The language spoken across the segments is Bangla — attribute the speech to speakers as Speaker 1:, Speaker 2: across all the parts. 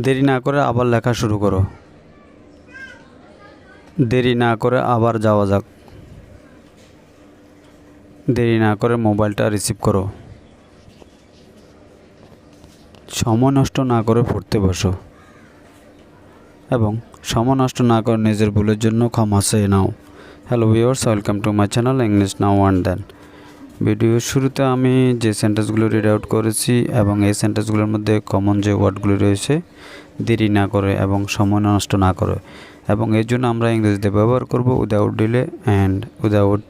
Speaker 1: দেরি না করে আবার লেখা শুরু করো। দেরি না করে আবার যাওয়া যাক। দেরি না করে মোবাইলটা রিসিভ করো। সময় নষ্ট না করে পড়তে বসো এবং সময় নষ্ট না করে নিজের ভুলের জন্য ক্ষমা চেয়ে নাও। Hello viewers, welcome to my channel English now and then. ভিডিওর শুরুতে আমি যে সেন্টেন্সগুলো রিড আউট করেছি এবং এই সেন্টেন্সগুলোর মধ্যে কমন যে ওয়ার্ডগুলি রয়েছে, দেরি না করে এবং সময় নষ্ট না করে, এবং এর জন্য আমরা ইংরেজিতে ব্যবহার করব without delay and without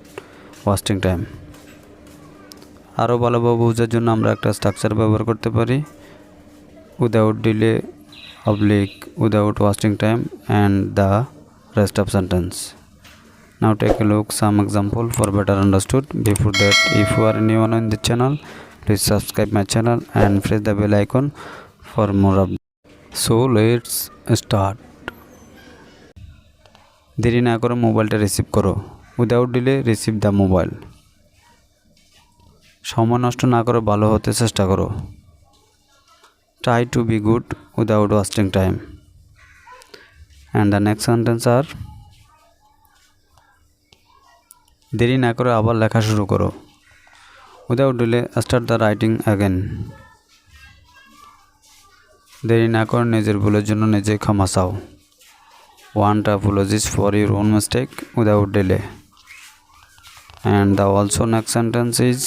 Speaker 1: wasting time. আরও ভালোভাবে বোঝার জন্য আমরা একটা স্ট্রাকচার ব্যবহার করতে পারি, without delay oblique without wasting time and the rest of sentence. Now take a look some example for better understood. Before that, if you are new on the channel, please subscribe my channel and press the bell icon for more updates. So let's start. দেরি না করে মোবাইলটা রিসিভ করো। Without delay receive the mobile. সময় নষ্ট না করে ভালো হতে চেষ্টা করো। Try to be good without wasting time. And the next sentence are দেরি না করে আবার লেখা শুরু করো। Without delay start the writing again. দেরি না করে নিজের ভুলের জন্য নিজে ক্ষমা চাও। Want apologies for your own mistake without delay. And the also next sentence is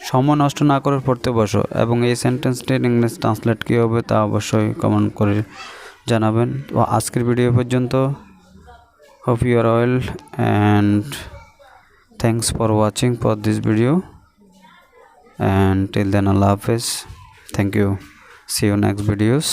Speaker 1: সময় নষ্ট না করে পড়তে বসো, এবং এই সেন্টেন্সটির ইংলিশ ট্রান্সলেট কী হবে তা অবশ্যই কমেন্ট করে জানাবেন। তো আজকের ভিডিও পর্যন্ত। Hope you are well and thanks for watching for this video and till then আল্লাহ হাফেজ। Thank you. See you next videos.